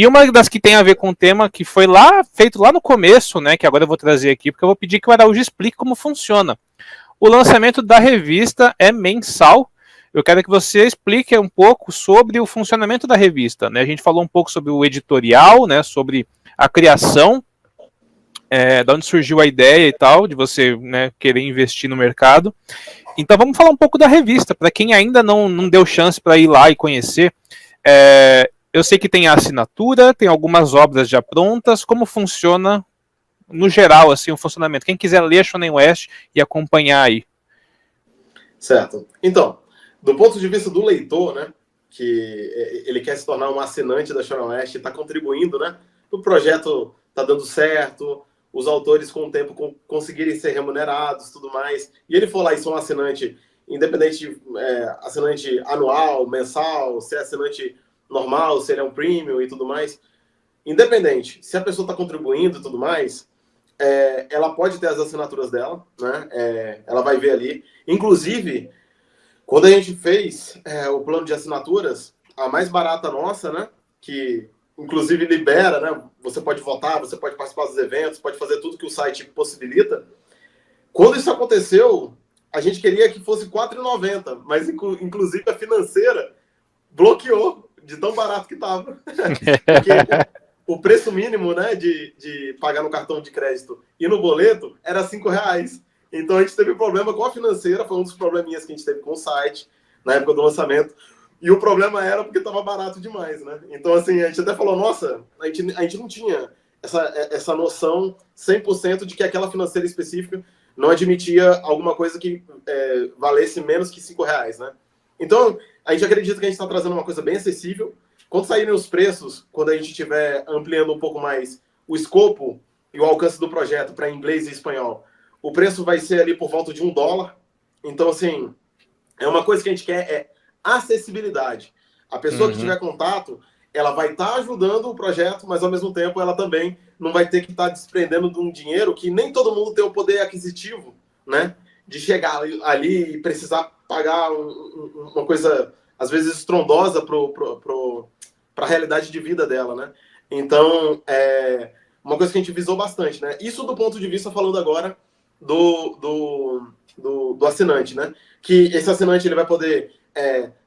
E uma das que tem a ver com o tema que foi feito lá no começo, né, que agora eu vou trazer aqui, porque eu vou pedir que o Araújo explique como funciona. O lançamento da revista é mensal. Eu quero que você explique um pouco sobre o funcionamento da revista, né? A gente falou um pouco sobre o editorial, né, sobre a criação, de onde surgiu a ideia e tal, de você, né, querer investir no mercado. Então vamos falar um pouco da revista, para quem ainda não deu chance para ir lá e conhecer. Eu sei que tem a assinatura, tem algumas obras já prontas. Como funciona, no geral, assim, o funcionamento? Quem quiser ler Shonen West e acompanhar aí. Certo. Então, do ponto de vista do leitor, né, que ele quer se tornar um assinante da Shonen West e está contribuindo, né, o projeto está dando certo, os autores com o tempo conseguirem ser remunerados, tudo mais, e ele for lá e ser um assinante, independente de assinante anual, mensal, se é assinante normal, se ele é um premium e tudo mais, independente, se a pessoa está contribuindo e tudo mais, ela pode ter as assinaturas dela, né? Ela vai ver ali. Inclusive, quando a gente fez o plano de assinaturas, a mais barata nossa, né? Que inclusive libera, né? Você pode votar, você pode participar dos eventos, pode fazer tudo que o site possibilita. Quando isso aconteceu, a gente queria que fosse R$ 4,90, mas inclusive a financeira bloqueou de tão barato que estava. Porque o preço mínimo, né, de pagar no cartão de crédito e no boleto era R$5. Então a gente teve problema com a financeira, foi um dos probleminhas que a gente teve com o site na época do lançamento. E o problema era porque estava barato demais, né? Então, assim, a gente até falou, nossa, a gente não tinha essa noção 100% de que aquela financeira específica não admitia alguma coisa que valesse menos que R$5, né? Então, a gente acredita que a gente está trazendo uma coisa bem acessível. Quando saírem os preços, quando a gente estiver ampliando um pouco mais o escopo e o alcance do projeto para inglês e espanhol, o preço vai ser ali por volta de $1. Então, assim, é uma coisa que a gente quer acessibilidade. A pessoa que tiver contato, ela vai estar ajudando o projeto, mas ao mesmo tempo ela também não vai ter que estar desprendendo de um dinheiro que nem todo mundo tem o poder aquisitivo, né? De chegar ali e precisar pagar uma coisa, às vezes, estrondosa para a realidade de vida dela, né? Então, uma coisa que a gente visou bastante, né? Isso do ponto de vista, falando agora do assinante, né? Que esse assinante ele vai poder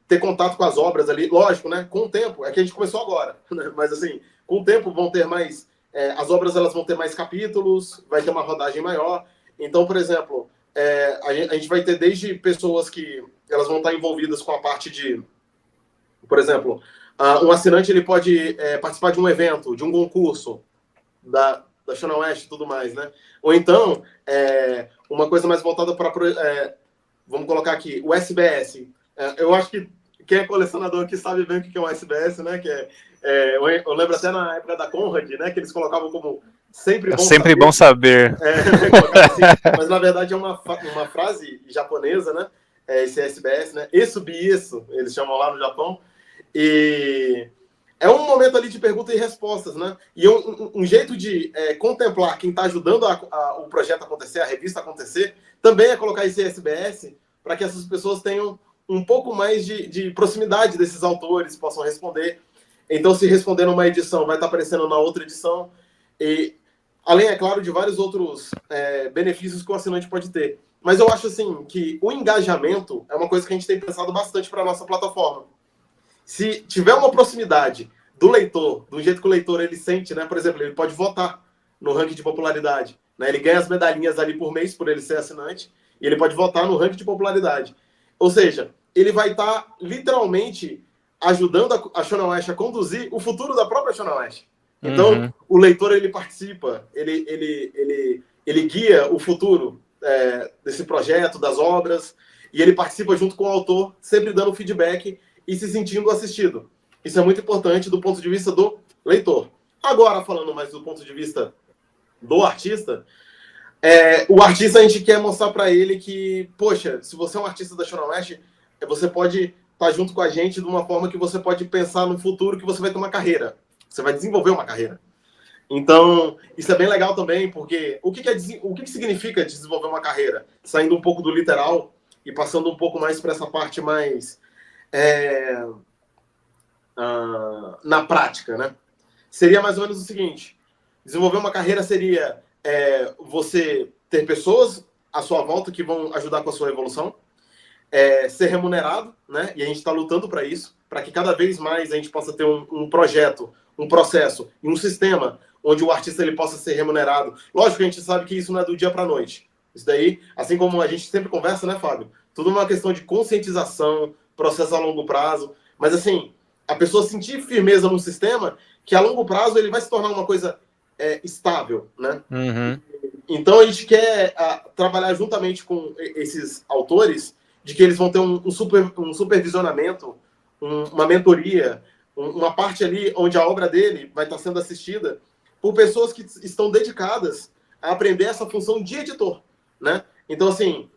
ter contato com as obras ali, lógico, né? Com o tempo, é que a gente começou agora, né? Mas assim, com o tempo vão ter mais, as obras elas vão ter mais capítulos, vai ter uma rodagem maior. Então, por exemplo, a gente vai ter desde pessoas que elas vão estar envolvidas com a parte de, por exemplo, um assinante ele pode participar de um evento, de um concurso da Shonen West e tudo mais, né? Ou então, uma coisa mais voltada para, vamos colocar aqui, o SBS. Eu acho que quem é colecionador aqui sabe bem o que é um SBS, né? Eu lembro até na época da Conrad, né? Que eles colocavam como sempre bom sempre saber. Bom saber. Assim, mas na verdade é uma frase japonesa, né? Esse SBS, né? Isso, eles chamam lá no Japão. E é um momento ali de perguntas e respostas, né? E um jeito de contemplar quem está ajudando o projeto acontecer, a revista acontecer, também é colocar esse SBS para que essas pessoas tenham um pouco mais de proximidade desses autores, possam responder. Então, se responder numa edição, vai estar aparecendo na outra edição. E além, é claro, de vários outros benefícios que o assinante pode ter. Mas eu acho, assim, que o engajamento é uma coisa que a gente tem pensado bastante para a nossa plataforma. Se tiver uma proximidade do leitor, do jeito que o leitor ele sente, né? Por exemplo, ele pode votar no ranking de popularidade, né? Ele ganha as medalhinhas ali por mês por ele ser assinante e ele pode votar no ranking de popularidade. Ou seja, ele vai estar literalmente ajudando a Shonen West a conduzir o futuro da própria Shonen West. Então, o leitor ele participa, ele guia o futuro desse projeto, das obras, e ele participa junto com o autor, sempre dando feedback e se sentindo assistido. Isso é muito importante do ponto de vista do leitor. Agora, falando mais do ponto de vista do artista, o artista a gente quer mostrar para ele que, poxa, se você é um artista da Shonen West, você pode estar junto com a gente de uma forma que você pode pensar no futuro que você vai ter uma carreira. Você vai desenvolver uma carreira. Então, isso é bem legal também, porque o que significa desenvolver uma carreira? Saindo um pouco do literal e passando um pouco mais para essa parte mais na prática, né? seria mais ou menos o seguinte: desenvolver uma carreira seria você ter pessoas à sua volta que vão ajudar com a sua evolução, ser remunerado, né? E a gente está lutando para isso, para que cada vez mais a gente possa ter um projeto, um processo e um sistema onde o artista ele possa ser remunerado. Lógico que a gente sabe que isso não é do dia para a noite. Isso daí, assim como a gente sempre conversa, né, Fábio? Tudo é uma questão de conscientização, processo a longo prazo. Mas, assim, a pessoa sentir firmeza no sistema, que a longo prazo ele vai se tornar uma coisa estável, né? Uhum. Então, a gente quer trabalhar juntamente com esses autores, de que eles vão ter um supervisionamento, uma mentoria, uma parte ali onde a obra dele vai estar sendo assistida por pessoas que estão dedicadas a aprender essa função de editor, né? Então, assim,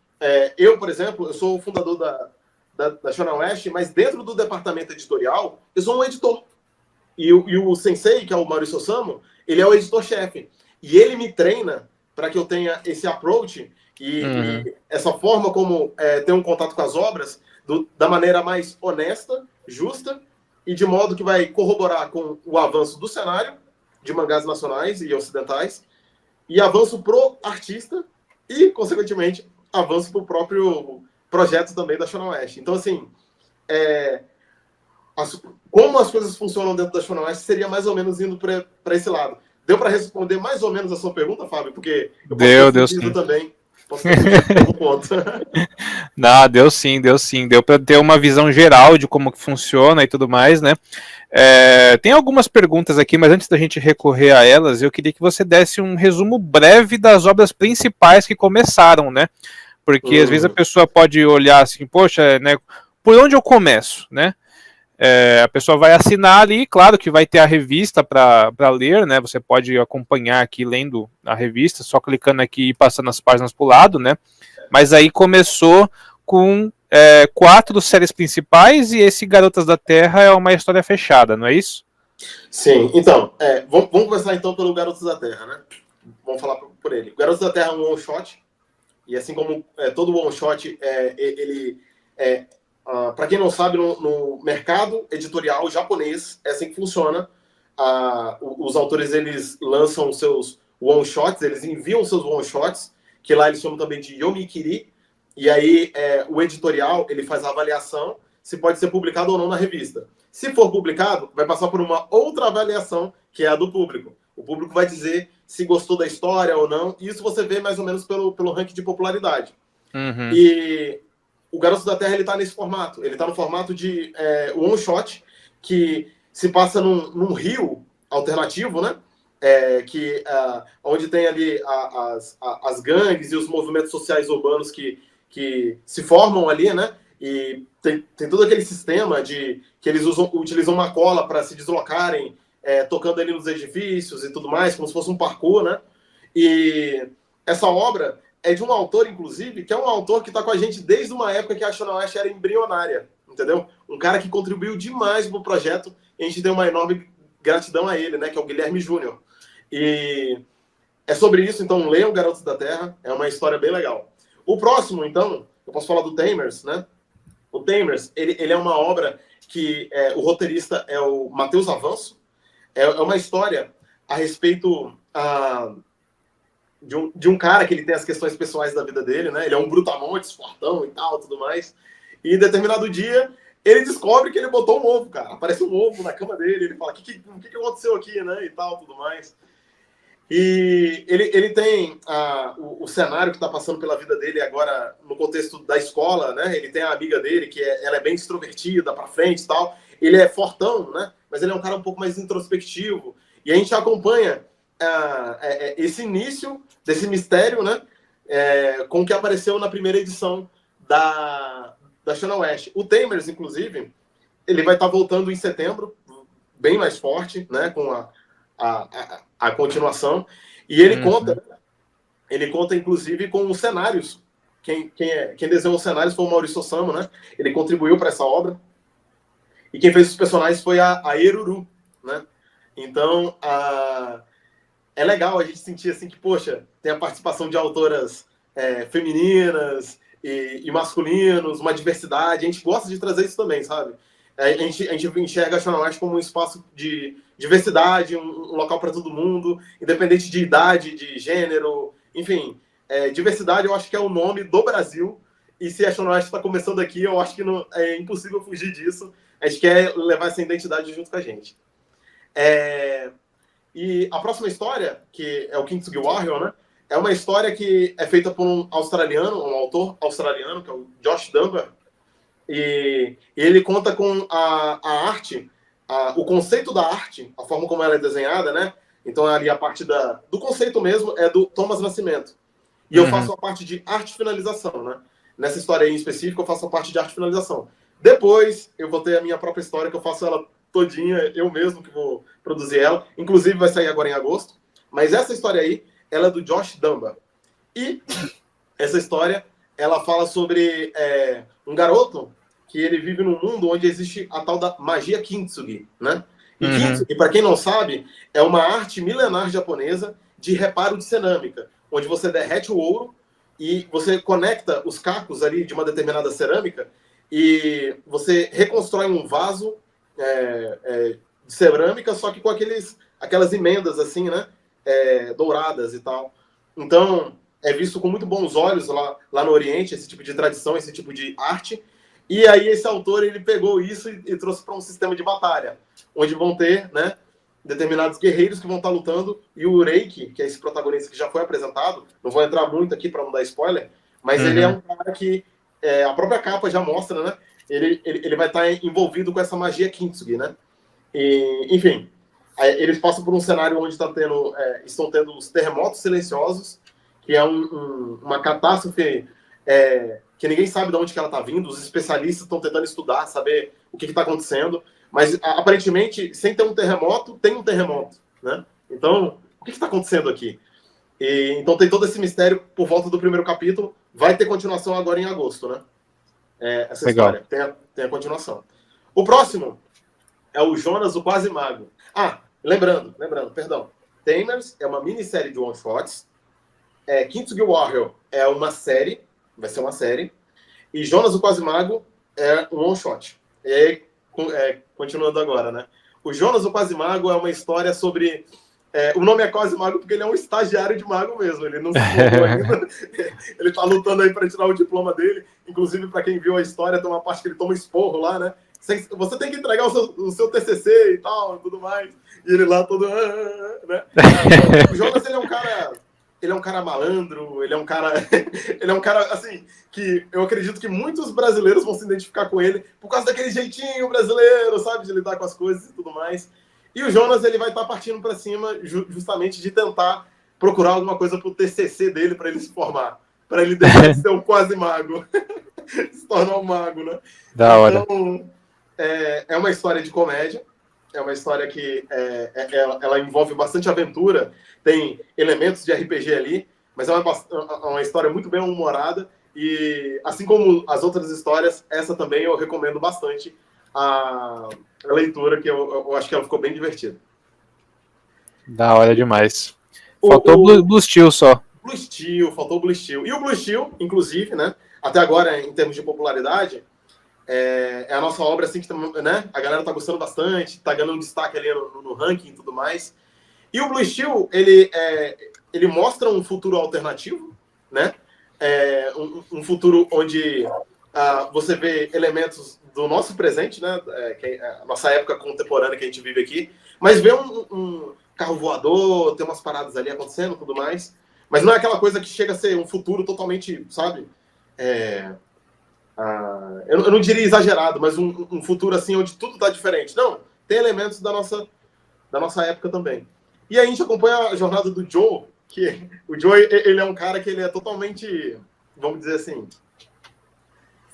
eu, por exemplo, eu sou o fundador da Shonen West, mas dentro do departamento editorial, eu sou um editor. E o sensei, que é o Maurício Osamu, ele é o editor-chefe. E ele me treina para que eu tenha esse approach e essa forma como ter um contato com as obras da maneira mais honesta, justa, e de modo que vai corroborar com o avanço do cenário de mangás nacionais e ocidentais, e avanço pro artista e, consequentemente, avanço pro próprio projeto também da Shonen West. Então, assim, como as coisas funcionam dentro da Shonen West seria mais ou menos indo para esse lado. Deu para responder mais ou menos a sua pergunta, Fábio? Porque eu posso ter sim. Também. Posso ter fugido algum ponto. Não, deu sim. Deu para ter uma visão geral de como que funciona e tudo mais, né? Tem algumas perguntas aqui, mas antes da gente recorrer a elas, eu queria que você desse um resumo breve das obras principais que começaram, né? Porque às vezes a pessoa pode olhar assim, poxa, né? Por onde eu começo, né? A pessoa vai assinar ali, claro que vai ter a revista para ler, né? Você pode acompanhar aqui lendo a revista, só clicando aqui e passando as páginas para o lado, né? Mas aí começou com 4 séries principais e esse Garotas da Terra é uma história fechada, não é isso? Sim, então, vamos começar então pelo Garotas da Terra, né? Vamos falar por ele. O Garotas da Terra é um one-shot, e assim como todo one-shot, ele para quem não sabe, no mercado editorial japonês, é assim que funciona. Os autores, eles lançam seus one-shots, eles enviam seus one-shots, que lá eles chamam também de yomikiri, e aí o editorial, ele faz a avaliação se pode ser publicado ou não na revista. Se for publicado, vai passar por uma outra avaliação, que é a do público. O público vai dizer se gostou da história ou não, e isso você vê mais ou menos pelo ranking de popularidade. Uhum. E o Garotos da Terra, ele tá nesse formato. Ele tá no formato de one shot, que se passa num rio alternativo, né? Onde tem ali as gangues e os movimentos sociais urbanos que se formam ali, né? E tem todo aquele sistema que eles utilizam uma cola para se deslocarem, tocando ali nos edifícios e tudo mais, como se fosse um parkour, né? E essa obra é de um autor, inclusive, que é um autor que está com a gente desde uma época que a Shonen West era embrionária, entendeu? Um cara que contribuiu demais pro projeto, e a gente tem uma enorme gratidão a ele, né? Que é o Guilherme Júnior. E é sobre isso, então leiam Garotos da Terra, é uma história bem legal. O próximo, então, eu posso falar do Tamers, né? O Tamers, ele é uma obra que o roteirista é o Matheus Avanço. É uma história a respeito de um cara que ele tem as questões pessoais da vida dele, né? Ele é um brutamontes, fortão e tal, tudo mais. E em determinado dia, ele descobre que ele botou um ovo, cara. Aparece um ovo na cama dele, ele fala, o que aconteceu aqui, né? E tal, tudo mais. E ele tem o cenário que está passando pela vida dele agora no contexto da escola, né? Ele tem a amiga dele, que ela é bem extrovertida, para frente e tal. Ele é fortão, né? Mas ele é um cara um pouco mais introspectivo. E a gente acompanha esse início desse mistério, né? Com o que apareceu na primeira edição da Shonen West. O Tamers, inclusive, ele vai estar voltando em setembro, bem mais forte, né? Com a continuação. E ele conta, inclusive, com os cenários. Quem desenhou os cenários foi o Maurício Osamu, né? Ele contribuiu para essa obra. E quem fez os personagens foi a Eruru, né? Então, é legal a gente sentir assim que, poxa, tem a participação de autoras femininas e masculinos, uma diversidade. A gente gosta de trazer isso também, sabe? A gente enxerga a Shonen West como um espaço de diversidade, um local para todo mundo, independente de idade, de gênero, enfim, diversidade eu acho que é o nome do Brasil, e se a Sonoeste está começando aqui, eu acho que não, é impossível fugir disso, a gente quer levar essa identidade junto com a gente. E a próxima história, que é o Kintsugi Warrior, né, é uma história que é feita por um australiano, um autor australiano, que é o Josh Dunbar, e ele conta com a arte, o conceito da arte, a forma como ela é desenhada, né? Então, ali a parte do conceito mesmo é do Thomas Nascimento. E eu faço a parte de arte e finalização, né? Nessa história aí em específico, eu faço a parte de arte e finalização. Depois, eu vou ter a minha própria história, que eu faço ela todinha, eu mesmo que vou produzir ela. Inclusive, vai sair agora em agosto. Mas essa história aí, ela é do Josh Dunbar. E essa história, ela fala sobre um garoto que ele vive num mundo onde existe a tal da magia Kintsugi, né? E Kintsugi, para quem não sabe, é uma arte milenar japonesa de reparo de cerâmica, onde você derrete o ouro e você conecta os cacos ali de uma determinada cerâmica e você reconstrói um vaso de cerâmica, só que com aquelas emendas assim, né? Douradas e tal. Então, é visto com muito bons olhos lá no Oriente, esse tipo de tradição, esse tipo de arte. E aí esse autor, ele pegou isso e trouxe para um sistema de batalha, onde vão ter, né, determinados guerreiros que vão estar lutando, e o Reiki, que é esse protagonista que já foi apresentado, não vou entrar muito aqui para não dar spoiler, mas ele é um cara que, a própria capa já mostra, né, ele vai estar envolvido com essa magia Kintsugi, né, e, enfim, eles passam por um cenário onde estão tendo os terremotos silenciosos, que é uma catástrofe que ninguém sabe de onde que ela está vindo, os especialistas estão tentando estudar, saber o que está acontecendo, mas aparentemente, sem ter um terremoto, tem um terremoto, né? Então, o que está acontecendo aqui? Então tem todo esse mistério por volta do primeiro capítulo, vai ter continuação agora em agosto, né? Essa Legal. história, tem a continuação. O próximo é o Jonas, o Quase Mago. Lembrando, perdão, Tamers é uma minissérie de one-shots, Kintsugi Warrior é uma série, vai ser uma série, e Jonas, o Quase Mago é um one-shot. E aí, continuando agora, né? O Jonas, o Quase Mago é uma história sobre... o nome é Quase Mago porque ele é um estagiário de mago mesmo, ele não se formou ainda, ele tá lutando aí para tirar o diploma dele, inclusive para quem viu a história, tem uma parte que ele toma esporro lá, né? Você tem que entregar o seu TCC e tal, tudo mais, e ele lá todo... né? O Jonas, ele é um cara malandro, ele é um cara, assim, que eu acredito que muitos brasileiros vão se identificar com ele por causa daquele jeitinho brasileiro, sabe, de lidar com as coisas e tudo mais. E o Jonas, ele vai estar partindo para cima justamente de tentar procurar alguma coisa pro TCC dele para ele se formar, para ele deixar de ser um quase mago, se tornar um mago, né? Da hora. Então, é uma história de comédia, é uma história que ela envolve bastante aventura, tem elementos de RPG ali, mas é uma história muito bem humorada, e assim como as outras histórias, essa também eu recomendo bastante a leitura, que eu acho que ela ficou bem divertida. Da hora demais. Faltou o Blue Steel só. Blue Steel, faltou o Blue Steel. E o Blue Steel, inclusive, né, até agora, em termos de popularidade, é a nossa obra, assim, que né, a galera tá gostando bastante, tá ganhando um destaque ali no ranking e tudo mais. E o Blue Steel, ele mostra um futuro alternativo, né? Um futuro onde você vê elementos do nosso presente, né? A nossa época contemporânea que a gente vive aqui, mas vê um carro voador, tem umas paradas ali acontecendo e tudo mais, mas não é aquela coisa que chega a ser um futuro totalmente, sabe? Eu não diria exagerado, mas um futuro assim onde tudo tá diferente. Não, tem elementos da nossa época também. E a gente acompanha a jornada do Joe, que o Joe, ele é um cara que ele é totalmente, vamos dizer assim,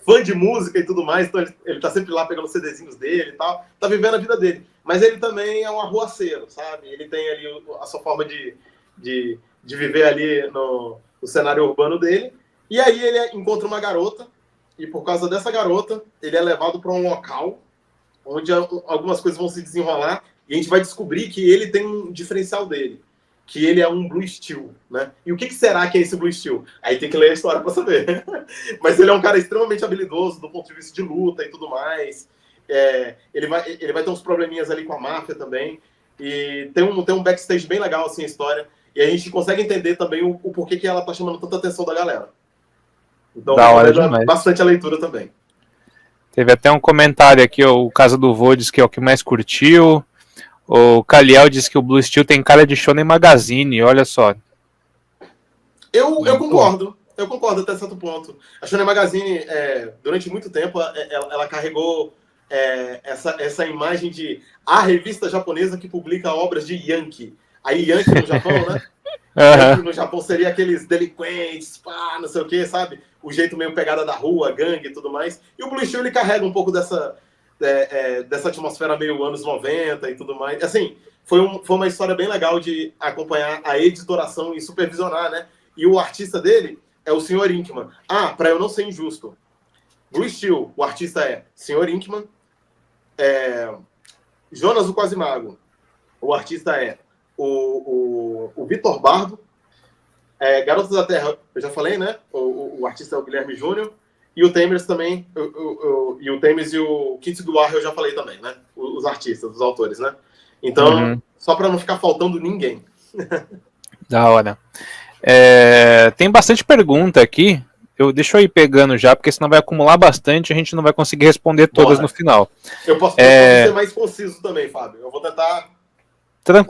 fã de música e tudo mais, então ele tá sempre lá pegando os CDzinhos dele e tal, tá vivendo a vida dele. Mas ele também é um arruaceiro, sabe? Ele tem ali a sua forma de viver ali no cenário urbano dele. E aí ele encontra uma garota, e por causa dessa garota, ele é levado para um local onde algumas coisas vão se desenrolar, e a gente vai descobrir que ele tem um diferencial dele, que ele é um Blue Steel, né? E o que será que é esse Blue Steel? Aí tem que ler a história para saber. Mas ele é um cara extremamente habilidoso do ponto de vista de luta e tudo mais. Ele vai ter uns probleminhas ali com a máfia também. E tem um backstage bem legal, assim, a história. E a gente consegue entender também o porquê que ela tá chamando tanta atenção da galera. Então, Da hora recomendo demais. bastante a leitura também. Teve até um comentário aqui, ó, o Casa do Vô diz que é o que mais curtiu. O Kaliel diz que o Blue Steel tem cara de Shonen Magazine, olha só. Eu concordo até certo ponto. A Shonen Magazine, durante muito tempo, ela carregou essa imagem de a revista japonesa que publica obras de Yankee. Aí Yankee no Japão, né? Yankee no Japão seria aqueles delinquentes, pá, não sei o que, sabe? O jeito meio pegada da rua, gangue e tudo mais. E o Blue Steel, ele carrega um pouco dessa atmosfera meio anos 90 e tudo mais. Assim, foi uma história bem legal de acompanhar a editoração e supervisionar, né? E o artista dele é o Sr. Inkman. Para eu não ser injusto, Blue Steel, o artista é Sr. Inkman, Jonas o Quasimago, o artista é o Vitor Bardo, Garotos da Terra, eu já falei, né? O artista é o Guilherme Júnior, e o Temers também, e o Temers e o Kitsuguar eu já falei também, né? Os artistas, os autores, né? Então, só para não ficar faltando ninguém. Da hora. Tem bastante pergunta aqui. Deixa eu ir pegando já, porque senão vai acumular bastante e a gente não vai conseguir responder todas no final. Eu posso ser mais conciso também, Fábio. Eu vou tentar